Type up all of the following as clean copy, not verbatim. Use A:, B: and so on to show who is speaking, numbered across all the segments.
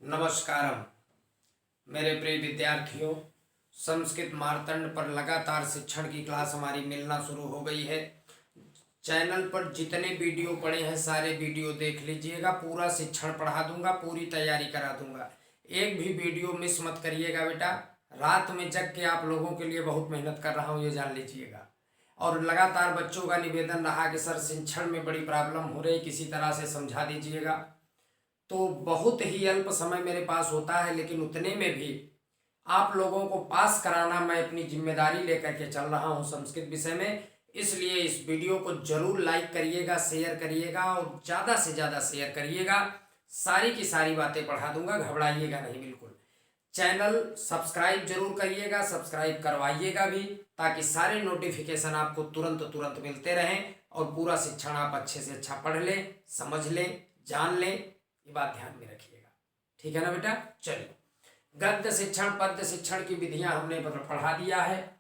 A: नमस्कारम मेरे प्रिय विद्यार्थियों। संस्कृत मार्तंड पर लगातार शिक्षण की क्लास हमारी मिलना शुरू हो गई है। चैनल पर जितने वीडियो पड़े हैं सारे वीडियो देख लीजिएगा। पूरा शिक्षण पढ़ा दूंगा, पूरी तैयारी करा दूंगा। एक भी वीडियो मिस मत करिएगा बेटा। रात में जग के आप लोगों के लिए बहुत मेहनत कर रहा हूँ, ये जान लीजिएगा। और लगातार बच्चों का निवेदन रहा कि सर शिक्षण में बड़ी प्रॉब्लम हो रही, किसी तरह से समझा दीजिएगा। तो बहुत ही अल्प समय मेरे पास होता है, लेकिन उतने में भी आप लोगों को पास कराना मैं अपनी जिम्मेदारी लेकर के चल रहा हूं संस्कृत विषय में। इसलिए इस वीडियो को जरूर लाइक करिएगा, शेयर करिएगा और ज़्यादा से ज़्यादा शेयर करिएगा। सारी की सारी बातें पढ़ा दूंगा, घबराइएगा नहीं बिल्कुल। चैनल सब्सक्राइब जरूर करिएगा, सब्सक्राइब करवाइएगा भी, ताकि सारे नोटिफिकेशन आपको तुरंत तुरंत मिलते रहें और पूरा शिक्षण आप अच्छे से अच्छा पढ़ लें, समझ लें, जान लें। ये बात ध्यान में रखिएगा, ठीक है ना बेटा। चलिए, गद्य शिक्षण पद्य शिक्षण की विधियां हमने पढ़ा दिया है।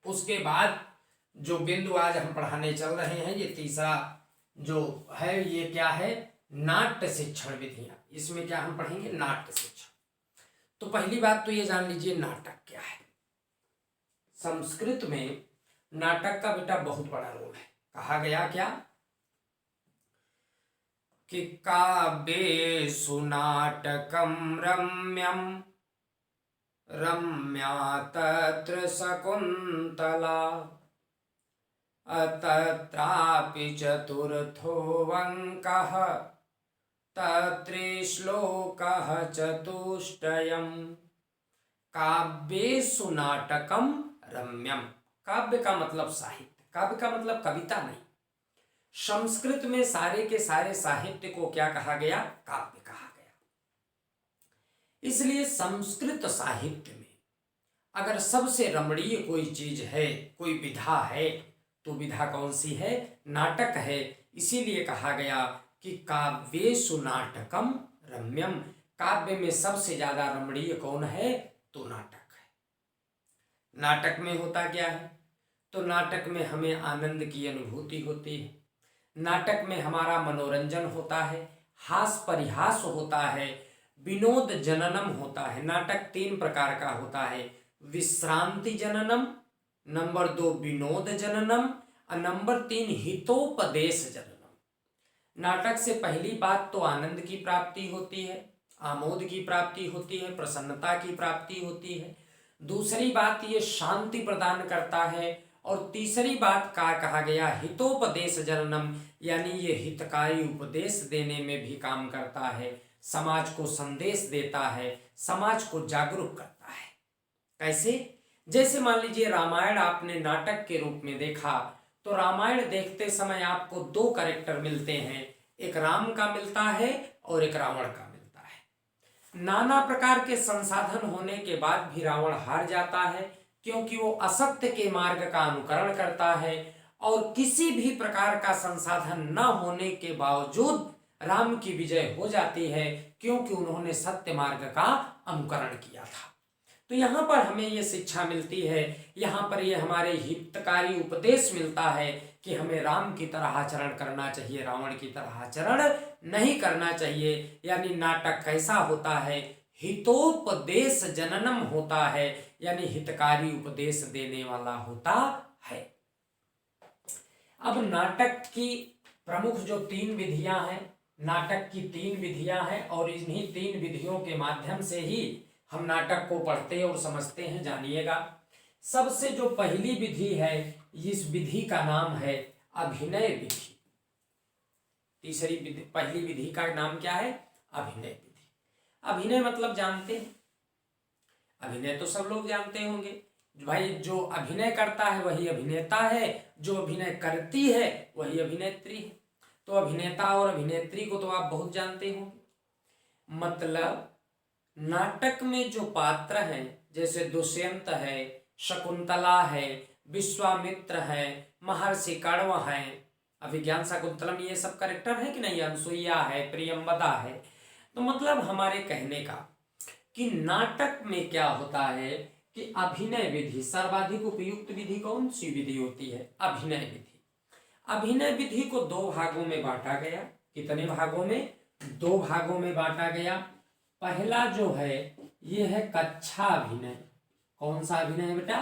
A: उसके बाद जो बिंदु आज हम पढ़ाने चल रहे हैं, ये तीसरा जो है, ये क्या है, नाट्य शिक्षण विधियां। इसमें क्या हम पढ़ेंगे, नाट्य शिक्षण। तो पहली बात तो ये जान लीजिए नाटक क्या है। संस्कृत में नाटक का बेटा बहुत बड़ा रोल है। कहा गया क्या कि काव्येषु नाटकं रम्यं रम्या तत्र शकुन्तला तत्रापि चतुर्थोऽङ्कः तत्रिश्लोकः चतुष्टयम्। काव्येषु नाटकं रम्यम। काव्य का मतलब साहित्य, काव्य का मतलब कविता नहीं। संस्कृत में सारे के सारे साहित्य को क्या कहा गया, काव्य कहा गया। इसलिए संस्कृत साहित्य में अगर सबसे रमणीय कोई चीज है, कोई विधा है, तो विधा कौन सी है, नाटक है। इसीलिए कहा गया कि काव्येषु नाटकम रम्यम। काव्य में सबसे ज्यादा रमणीय कौन है, तो नाटक है। नाटक में होता क्या है, तो नाटक में हमें आनंद की अनुभूति होती है। नाटक में हमारा मनोरंजन होता है, हास परिहास होता है, विनोद जननम होता है। नाटक 3 प्रकार का होता है, विश्रांति जननम, नंबर 2 विनोद जननम और नंबर 3 हितोपदेश जननम। नाटक से पहली बात तो आनंद की प्राप्ति होती है, आमोद की प्राप्ति होती है, प्रसन्नता की प्राप्ति होती है। दूसरी बात ये शांति प्रदान करता है। और तीसरी बात का कहा गया हितोपदेश जननम, यानी ये हितकारी उपदेश देने में भी काम करता है, समाज को संदेश देता है, समाज को जागरूक करता है। कैसे, जैसे मान लीजिए रामायण आपने नाटक के रूप में देखा, तो रामायण देखते समय आपको 2 कैरेक्टर मिलते हैं, एक राम का मिलता है और एक रावण का मिलता है। नाना प्रकार के संसाधन होने के बाद भी रावण हार जाता है, क्योंकि वो असत्य के मार्ग का अनुकरण करता है। और किसी भी प्रकार का संसाधन न होने के बावजूद राम की विजय हो जाती है, क्योंकि उन्होंने सत्य मार्ग का अनुकरण किया था। तो यहाँ पर हमें ये शिक्षा मिलती है, यहाँ पर ये हमारे हितकारी उपदेश मिलता है कि हमें राम की तरह आचरण करना चाहिए, रावण की तरह आचरण नहीं करना चाहिए। यानी नाटक कैसा होता है, हितोपदेश जननम होता है, यानी हितकारी उपदेश देने वाला होता है। अब नाटक की प्रमुख जो 3 विधियां हैं, नाटक की 3 विधियां हैं, और इन्हीं 3 विधियों के माध्यम से ही हम नाटक को पढ़ते और समझते हैं। जानिएगा, सबसे जो पहली विधि है, इस विधि का नाम है अभिनय विधि। तीसरी विधि, पहली विधि का नाम क्या है, अभिनय विधि। अभिनय मतलब जानते हैं, अभिनय तो सब लोग जानते होंगे भाई। जो अभिनय करता है वही अभिनेता है, जो अभिनय करती है वही अभिनेत्री है। तो अभिनेता और अभिनेत्री को तो आप बहुत जानते होंगे। मतलब नाटक में जो पात्र हैं, जैसे दुष्यंत है, शकुंतला है, विश्वामित्र है, महर्षि कण्व है, अभिज्ञान शाकुंतलम, ये सब कैरेक्टर है कि नहीं, अनसुईया है, प्रियंवदा है। तो मतलब हमारे कहने का कि नाटक में क्या होता है कि अभिनय विधि सर्वाधिक उपयुक्त विधि कौन सी विधि होती है, अभिनय विधि। अभिनय विधि को 2 भागों में बांटा गया। कितने भागों में, 2 भागों में बांटा गया। पहला जो है ये है कक्षा अभिनय। कौन सा अभिनय है बेटा?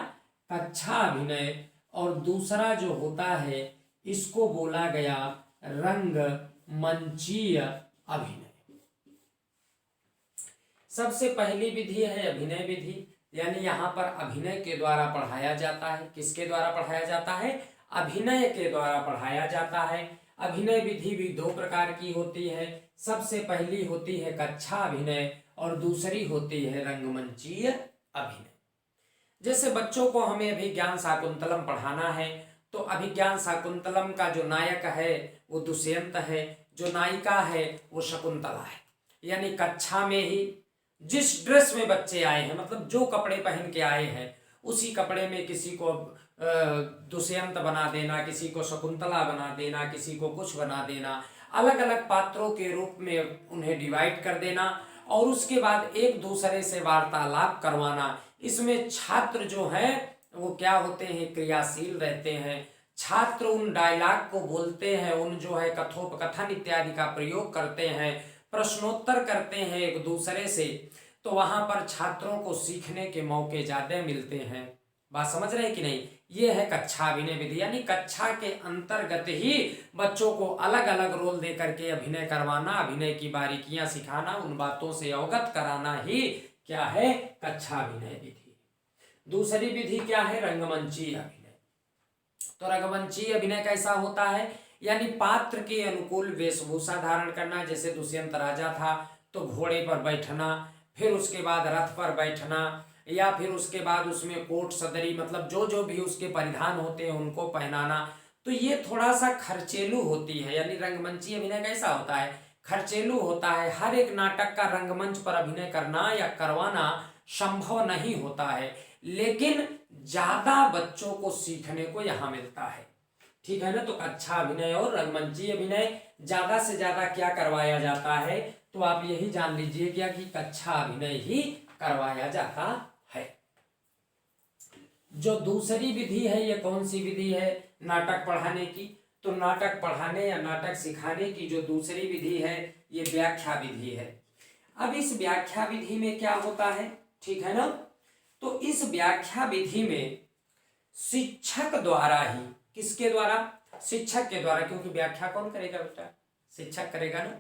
A: कक्षा अभिनय। और दूसरा जो होता है इसको बोला गया रंगमंचीय अभिनय। सबसे पहली विधि है अभिनय विधि, यानी यहाँ पर अभिनय के द्वारा पढ़ाया जाता है। किसके द्वारा पढ़ाया जाता है? अभिनय के द्वारा पढ़ाया जाता है। अभिनय विधि भी दो प्रकार की होती है। सबसे पहली होती है कक्षा अभिनय और दूसरी होती है रंगमंचीय अभिनय। जैसे बच्चों को हमें अभिज्ञान शाकुंतलम पढ़ाना है, तो अभिज्ञान शाकुंतलम का जो नायक है वो दुष्यंत है, जो नायिका है वो शकुंतला है। यानी कक्षा में ही जिस ड्रेस में बच्चे आए हैं, मतलब जो कपड़े पहन के आए हैं, उसी कपड़े में किसी को दुष्यंत बना देना, किसी को शकुंतला बना देना, किसी को कुछ बना देना, अलग अलग पात्रों के रूप में उन्हें डिवाइड कर देना और उसके बाद एक दूसरे से वार्तालाप करवाना। इसमें छात्र जो हैं वो क्या होते हैं? क्रियाशील रहते हैं। छात्र उन डायलॉग को बोलते हैं, उन जो है कथोपकथन इत्यादि का प्रयोग करते हैं, प्रश्नोत्तर करते हैं एक दूसरे से। तो वहां पर छात्रों को सीखने के मौके ज्यादा मिलते हैं। बात समझ रहे हैं कि नहीं? ये है कक्षा अभिनय विधि, यानी कक्षा के अंतर्गत ही बच्चों को अलग अलग रोल दे करके अभिनय करवाना, अभिनय की बारीकियां सिखाना, उन बातों से अवगत कराना ही क्या है? कक्षा अभिनय विधि। दूसरी विधि क्या है? रंगमंचीय अभिनय। तो रंगमंचीय अभिनय कैसा होता है? यानी पात्र के अनुकूल वेशभूषा धारण करना। जैसे दुष्यंत राजा था तो घोड़े पर बैठना, फिर उसके बाद रथ पर बैठना, या फिर उसके बाद उसमें कोट सदरी, मतलब जो जो भी उसके परिधान होते हैं उनको पहनाना। तो ये थोड़ा सा खर्चेलू होती है। यानी रंगमंचीय अभिनय कैसा होता है? खर्चेलू होता है। हर एक नाटक का रंगमंच पर अभिनय करना या करवाना संभव नहीं होता है, लेकिन ज्यादा बच्चों को सीखने को यहाँ मिलता है। ठीक है ना? तो कक्षा अभिनय और रंगमंचीय अभिनय ज्यादा से ज्यादा क्या करवाया जाता है? तो आप यही जान लीजिए क्या कि कक्षा अभिनय ही करवाया जाता है। जो दूसरी विधि है ये कौन सी विधि है? नाटक पढ़ाने की। तो नाटक पढ़ाने या नाटक सिखाने की जो दूसरी विधि है ये व्याख्या विधि है। अब इस व्याख्या विधि में क्या होता है? ठीक है ना? तो इस व्याख्या विधि में शिक्षक द्वारा ही, किसके द्वारा? शिक्षक के द्वारा, क्योंकि व्याख्या कौन करेगा बेटा? शिक्षक करेगा ना।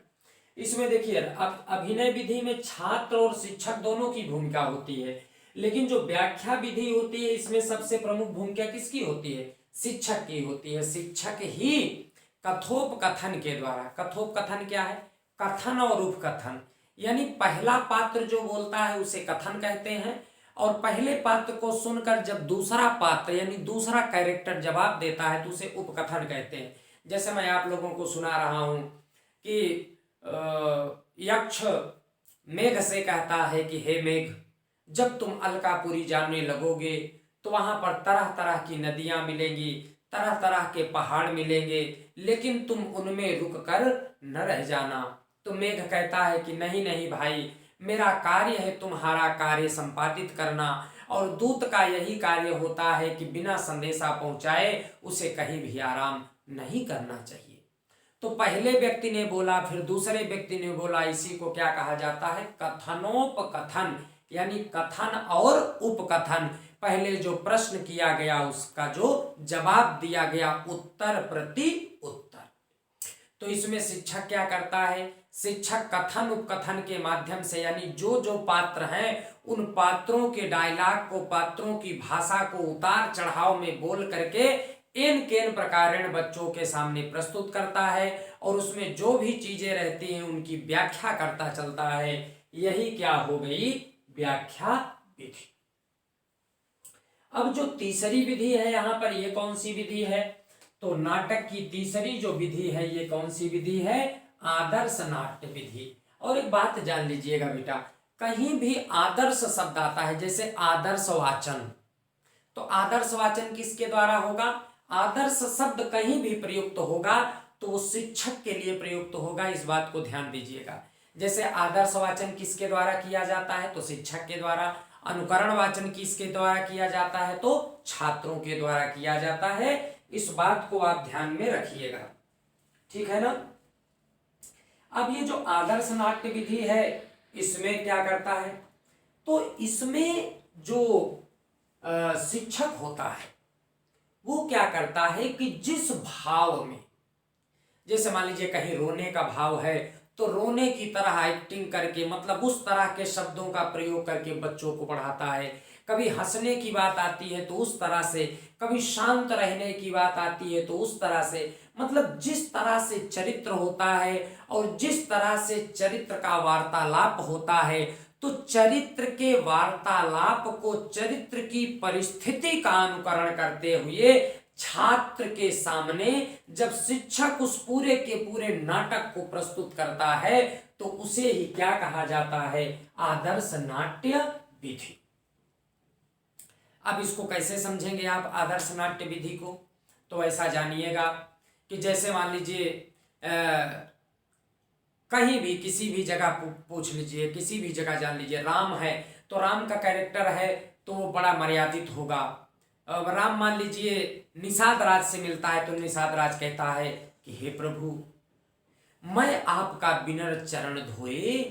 A: इसमें देखिए अब अभिनय विधि में छात्र और शिक्षक दोनों की भूमिका होती है, लेकिन जो व्याख्या विधि होती है इसमें सबसे प्रमुख भूमिका किसकी होती है? शिक्षक की होती है। शिक्षक ही कथोपकथन के द्वारा, कथोपकथन क्या है? कथन और उपकथन, यानी पहला पात्र जो बोलता है उसे कथन कहते हैं, और पहले पात्र को सुनकर जब दूसरा पात्र यानी दूसरा कैरेक्टर जवाब देता है तो उसे उपकथन कहते हैं। जैसे मैं आप लोगों को सुना रहा हूं कि यक्ष मेघ से कहता है कि हे मेघ, जब तुम अलकापुरी जाने लगोगे तो वहां पर तरह तरह की नदियां मिलेंगी, तरह तरह के पहाड़ मिलेंगे, लेकिन तुम उनमें रुक कर न रह जाना। तो मेघ कहता है कि नहीं नहीं भाई, मेरा कार्य है तुम्हारा कार्य संपादित करना, और दूत का यही कार्य होता है कि बिना संदेशा पहुंचाए उसे कहीं भी आराम नहीं करना चाहिए। तो पहले व्यक्ति ने बोला, फिर दूसरे व्यक्ति ने बोला, इसी को क्या कहा जाता है? कथनोपकथन, यानी कथन और उपकथन। पहले जो प्रश्न किया गया उसका जो जवाब दिया गया, उत्तर प्रति उत्तर। तो इसमें शिक्षक क्या करता है? शिक्षक कथन उपकथन के माध्यम से, यानी जो जो पात्र हैं उन पात्रों के डायलॉग को, पात्रों की भाषा को उतार चढ़ाव में बोल करके एन केन प्रकारेण बच्चों के सामने प्रस्तुत करता है, और उसमें जो भी चीजें रहती हैं उनकी व्याख्या करता चलता है। यही क्या हो गई? व्याख्या विधि। अब जो तीसरी विधि है यहाँ पर, ये कौन सी विधि है? तो नाटक की तीसरी जो विधि है ये कौन सी विधि है? आदर्श नाट्य विधि। और एक बात जान लीजिएगा बेटा, कहीं भी आदर्श शब्द आता है, जैसे आदर्श वाचन, तो आदर्श वाचन किसके द्वारा होगा? आदर्श शब्द कहीं भी प्रयुक्त होगा तो वो शिक्षक के लिए प्रयुक्त होगा, इस बात को ध्यान दीजिएगा। जैसे आदर्श वाचन किसके द्वारा किया जाता है? तो शिक्षक के द्वारा। अनुकरण वाचन किसके द्वारा किया जाता है? तो छात्रों के द्वारा किया जाता है। इस बात को आप ध्यान में रखिएगा, ठीक है ना। अब ये जो आदर्श नाट्य विधि है इसमें क्या करता है, तो इसमें जो शिक्षक होता है वो क्या करता है कि जिस भाव में, जैसे मान लीजिए कहीं रोने का भाव है तो रोने की तरह एक्टिंग करके, मतलब उस तरह के शब्दों का प्रयोग करके बच्चों को पढ़ाता है। कभी हंसने की बात आती है तो उस तरह से, कभी शांत रहने की बात आती है तो उस तरह से, मतलब जिस तरह से चरित्र होता है और जिस तरह से चरित्र का वार्तालाप होता है, तो चरित्र के वार्तालाप को चरित्र की परिस्थिति का अनुकरण करते हुए छात्र के सामने जब शिक्षक उस पूरे के पूरे नाटक को प्रस्तुत करता है तो उसे ही क्या कहा जाता है, आदर्श नाट्य विधि। अब इसको कैसे समझेंगे आप आदर्श नाट्य विधि को, तो ऐसा जानिएगा कि जैसे मान लीजिए कहीं भी किसी भी जगह पूछ लीजिए, किसी भी जगह जान लीजिए, राम है तो राम का कैरेक्टर है तो वो बड़ा मर्यादित होगा। अब राम मान लीजिए निषाद राज से मिलता है तो निषाद राज कहता है कि हे प्रभु, मैं आपका बिना चरण धोए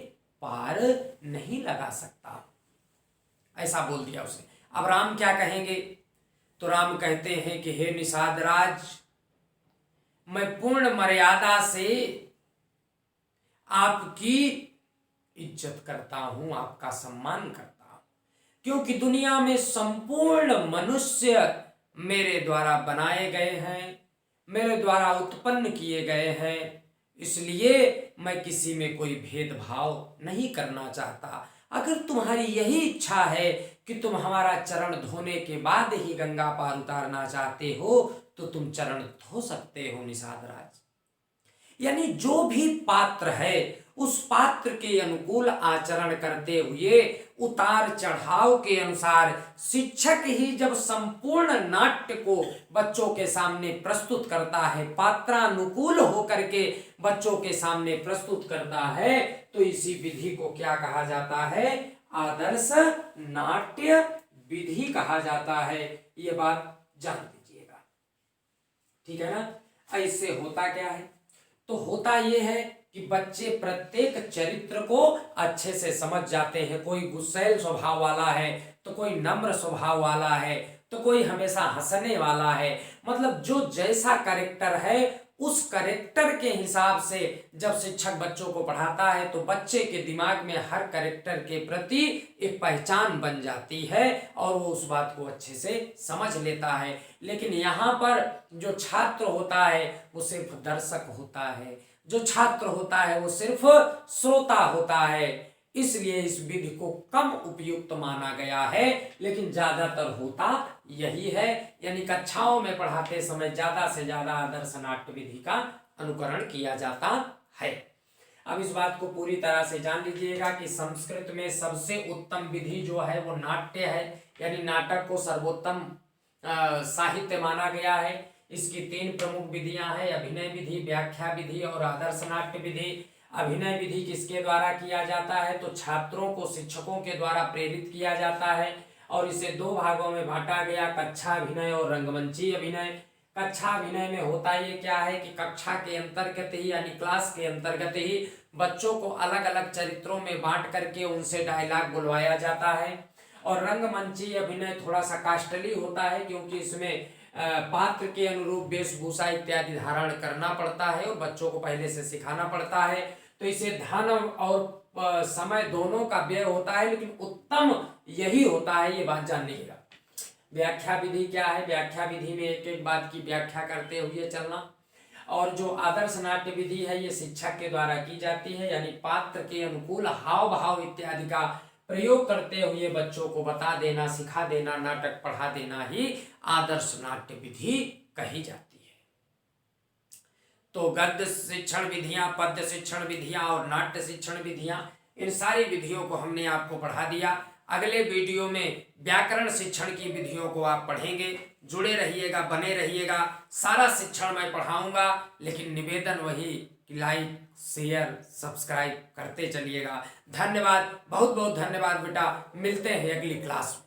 A: पार नहीं लगा सकता, ऐसा बोल दिया उसने। अब राम क्या कहेंगे, तो राम कहते हैं कि हे निषाद राज, मैं पूर्ण मर्यादा से आपकी इज्जत करता हूं, आपका सम्मान करता हूं, क्योंकि दुनिया में संपूर्ण मनुष्य मेरे द्वारा बनाए गए हैं, मेरे द्वारा उत्पन्न किए गए हैं, इसलिए मैं किसी में कोई भेदभाव नहीं करना चाहता। अगर तुम्हारी यही इच्छा है कि तुम हमारा चरण धोने के बाद ही गंगा पार उतारना चाहते हो तो तुम चरण धो सकते हो निषाद राज। यानी जो भी पात्र है उस पात्र के अनुकूल आचरण करते हुए उतार चढ़ाव के अनुसार शिक्षक ही जब संपूर्ण नाट्य को बच्चों के सामने प्रस्तुत करता है, पात्रानुकूल होकर के बच्चों के सामने प्रस्तुत करता है, तो इसी विधि को क्या कहा जाता है, आदर्श नाट्य विधि कहा जाता है। ये बात जान लीजिएगा, ठीक है ना। ऐसे होता क्या है, तो होता यह है कि बच्चे प्रत्येक चरित्र को अच्छे से समझ जाते हैं। कोई गुस्सैल स्वभाव वाला है तो कोई नम्र स्वभाव वाला है तो कोई हमेशा हंसने वाला है, मतलब जो जैसा कैरेक्टर है उस कैरेक्टर के हिसाब से जब शिक्षक बच्चों को पढ़ाता है तो बच्चे के दिमाग में हर कैरेक्टर के प्रति एक पहचान बन जाती है और वो उस बात को अच्छे से समझ लेता है। लेकिन यहाँ पर जो छात्र होता है वो सिर्फ दर्शक होता है, जो छात्र होता है वो सिर्फ श्रोता होता है, इसलिए इस विधि को कम उपयुक्त माना गया है, लेकिन ज्यादातर होता यही है। यानी कक्षाओं में पढ़ाते समय ज्यादा से ज्यादा आदर्श नाट्य विधि का अनुकरण किया जाता है। अब इस बात को पूरी तरह से जान लीजिएगा कि संस्कृत में सबसे उत्तम विधि जो है वो नाट्य है, यानी नाटक को सर्वोत्तम साहित्य माना गया है। इसकी 3 प्रमुख विधियां हैं, अभिनय विधि, व्याख्या विधि और आदर्श नाट्य विधि। अभिनय विधि किसके द्वारा किया जाता है, तो छात्रों को शिक्षकों के द्वारा प्रेरित किया जाता है और इसे 2 भागों में बांटा गया, कक्षा अभिनय और रंगमंची अभिनय। कक्षा अभिनय में होता ये क्या है कि कक्षा के अंतर्गत ही यानी क्लास के अंतर्गत ही बच्चों को अलग अलग चरित्रों में बांट करके उनसे डायलॉग बुलवाया जाता है। और रंगमंची अभिनय थोड़ा सा कास्टली होता है क्योंकि इसमें पात्र के अनुरूप वेशभूषा इत्यादि धारण करना पड़ता है और बच्चों को पहले से सिखाना पड़ता है, तो इसे धन और समय दोनों का व्यय होता है, लेकिन उत्तम यही होता है, ये बात जानिएगा। व्याख्या विधि क्या है, व्याख्या विधि में एक एक बात की व्याख्या करते हुए चलना। और जो आदर्श नाट्य विधि है ये शिक्षक के द्वारा की जाती है, यानी पात्र के अनुकूल हाव भाव इत्यादि का प्रयोग करते हुए बच्चों को बता देना, सिखा देना, नाटक पढ़ा देना ही आदर्श नाट्य विधि कही जाती है। तो गद्य शिक्षण विधियां, पद्य शिक्षण विधियां और नाट्य शिक्षण विधियां, इन सारी विधियों को हमने आपको पढ़ा दिया। अगले वीडियो में व्याकरण शिक्षण की विधियों को आप पढ़ेंगे। जुड़े रहिएगा, बने रहिएगा। सारा शिक्षण मैं पढ़ाऊंगा, लेकिन निवेदन वही कि लाइक, शेयर, सब्सक्राइब करते चलिएगा। धन्यवाद, बहुत बहुत धन्यवाद बेटा। मिलते हैं अगली क्लास में।